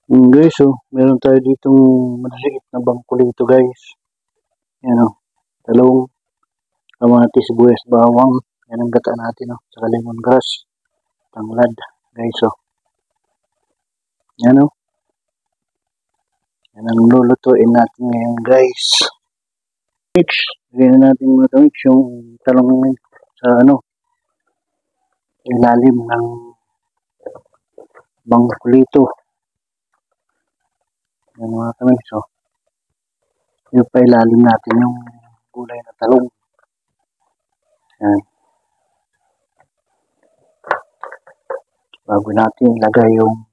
Guys, meron tayo ditong maliliit na bangko dito guys. Yan talong, kamatis, sibuyas, bawang. Yan ang gata natin saka lemongrass, tanglad guys Yan yan ang lulutuin natin ngayon guys. Mix, lagyan na natin mga kamix yung talong sa ilalim ng bangko dito. Yan mga kamix yung pa ilalim natin yung gulay na talong. Yan. Bago natin ilagay yung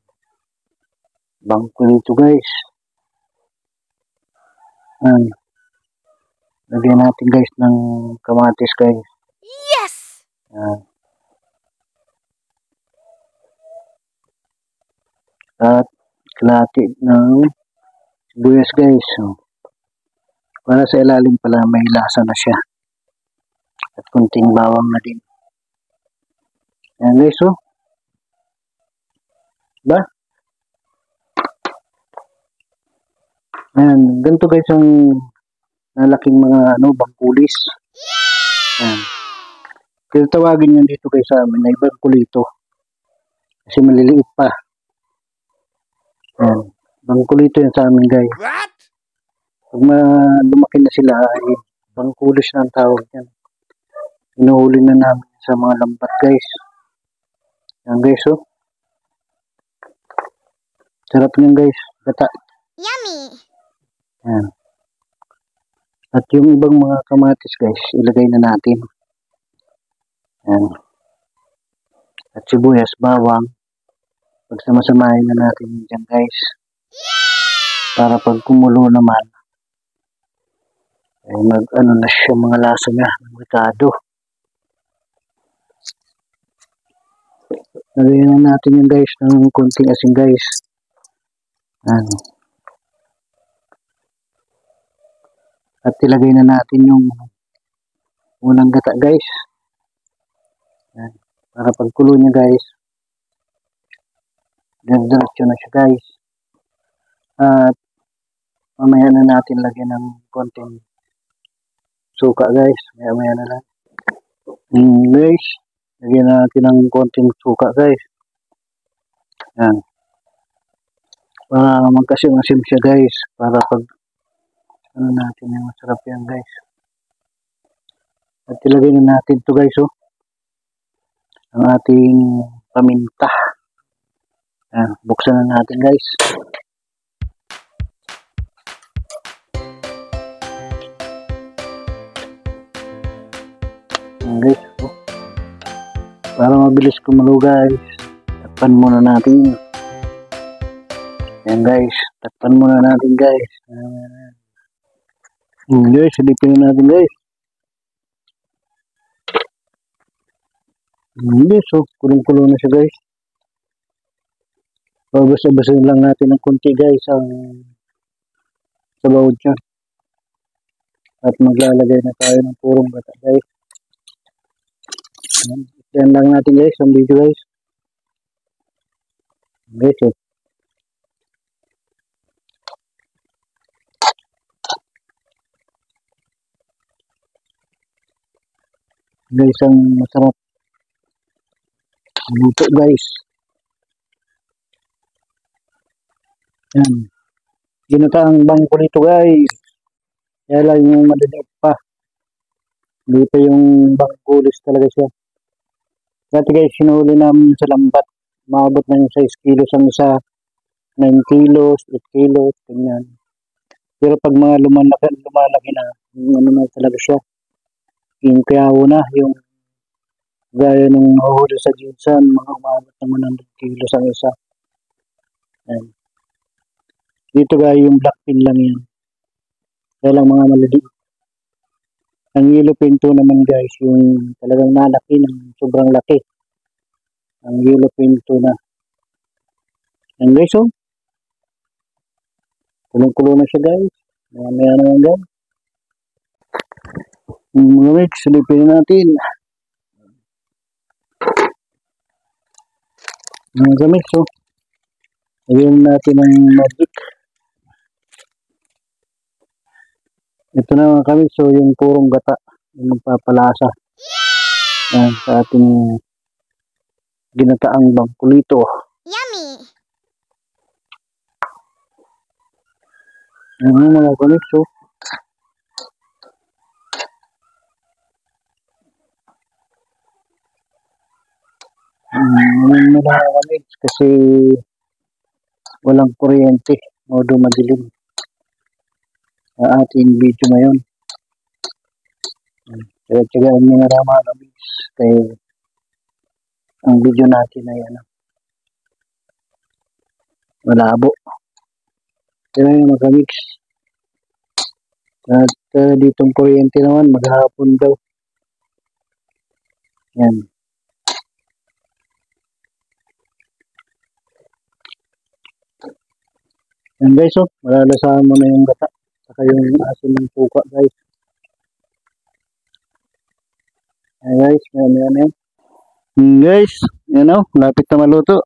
bangko dito guys. Yan. Lagyan natin guys ng kamatis guys. Yes! Yan. At kalahati ng sibuyas guys. Para sa ilalim pala may lasa na siya. At kunting bawang na din. Yan guys Diba? Yan. Ganito guys ang nalaking mga bangkulis. Yan. Kaya tawagin yan dito guys sa amin na bangkulito. Kasi maliliit pa. Yan. Bangkulito yan sa amin guys. What? Pag lumaki na sila ay bangkulis na ang tawag yan. Inuhuli na namin sa mga lambat guys. Yan guys Sarap niyan guys. Gata. Yummy! Yan. At yung ibang mga kamatis guys, ilagay na natin. Yan. At sibuyas, bawang. Pagsamasamahin na natin dyan guys. Para pag kumulo naman, ay na siya mga lasa niya. Magkado. Lagyan na natin yung guys ng konting asin guys. Yan. At ilagay na natin yung unang gata guys. Yan. Para pagkulo niya guys, diretso na siya guys. At mamaya na natin lagyan ng konting suka guys. Maya na lang. Guys, lagyan na natin ng konting suka guys. Yan. Para magkasim-asim siya guys. Para pag natin yung masarap yan guys. At ilagay na natin to guys ang ating paminta. Yan, buksan na natin guys. Yan guys para mabilis kumulo guys, takpan muna natin. Yan guys, takpan muna natin guys. Guys, silipin na natin guys. Guys kulong-kulo na siya guys. Babasa-basahin lang natin ng konti guys ang sabaw niya. At maglalagay na tayo ng purong gata guys. Yan lang natin guys ang video guys. Guys guys ang masarap luto guys. Yan. Ginataang bangko nito guys. Kaya lang yung maliliit pa. Hindi pa yung bangkulis talaga siya. Dati guys, sinuli namin sa lambat. Maabot na yung 6 kilos ang isa. 9 kilos, 8 kilos, ganyan. Pero pag mga lumalaki na, yung na talaga siya. Yung kayaw na, yung gaya ng mahuhuli sa jinsan, mga umabot naman ng 100 kilos ang isa. Ayan. Dito guys, yung black pin lang yan. Kaya lang mga maliliit. Ang yellow pinto naman guys, yung talagang nalaki ng sobrang laki. Ang yellow pinto na. Ayan guys kulong-kulo na siya guys. Mamaya naman guys. Mga mix, silipin natin. Mga mix Lagyan natin ng magic. Ito na mga kami, so yung purong gata, yung magpapalasa. Yan, sa ating ginataang bangkulito. Yummy! Yan mga kami, so ngayon na lang kami kasi walang kuryente, modo madilim sa ating video ngayon. Kaya-kayaan nyo na lang mga kami kaya ang video natin ay malabo. Kaya yung mga kamix. At ditong kuryente naman, maghapon daw. Yan. Yan guys, oh, malalasahan mo na yung gata. Saka yung asin ng suka guys. Yan guys, yan. Guys, yan o, lapit na maluto.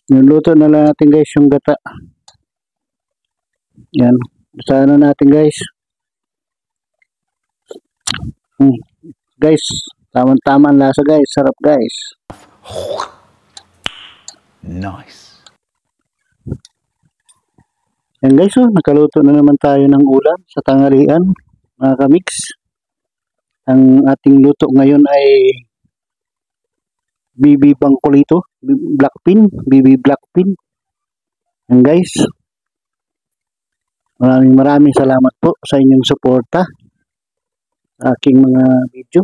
Niluto na lang natin guys yung gata. Yan, lasahan na natin guys. Guys, tama-tama ang lasa guys, sarap guys. Nice. Yan guys, oh, nakaluto na naman tayo ng ulam sa tanghalian, mga kamix. Ang ating luto ngayon ay BB Bangkulito, BB Blackpin. Yan guys, maraming salamat po sa inyong suporta sa aking mga video.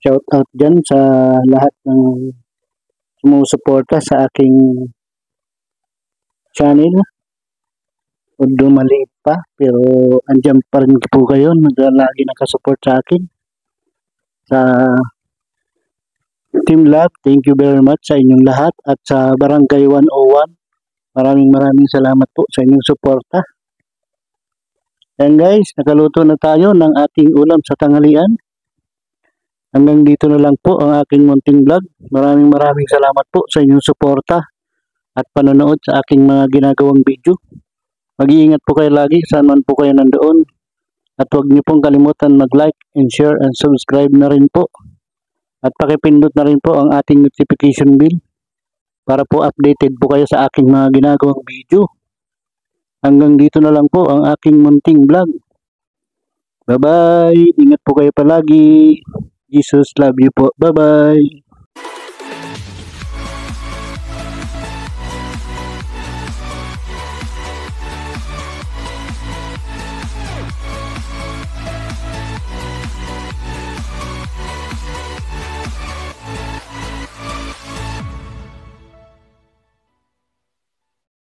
Shout out dyan sa lahat ng sumusuporta sa aking channel. Although maliit pa, pero andyan pa rin po kayo, lagi nakasupport sa akin. Sa Team Love, thank you very much sa inyong lahat. At sa Barangay 101, maraming salamat po sa inyong suporta. And guys, nakaluto na tayo ng ating ulam sa tanghalian. Hanggang dito na lang po ang aking munting vlog. Maraming salamat po sa inyong suporta at panonood sa aking mga ginagawang video. Mag-iingat po kayo lagi saan man po kayo nandoon. At huwag niyo pong kalimutan mag-like and share and subscribe na rin po. At pakipindot na rin po ang ating notification bell para po updated po kayo sa aking mga ginagawang video. Hanggang dito na lang po ang aking munting vlog. Bye-bye! Ingat po kayo palagi. Jesus love you po. Bye-bye!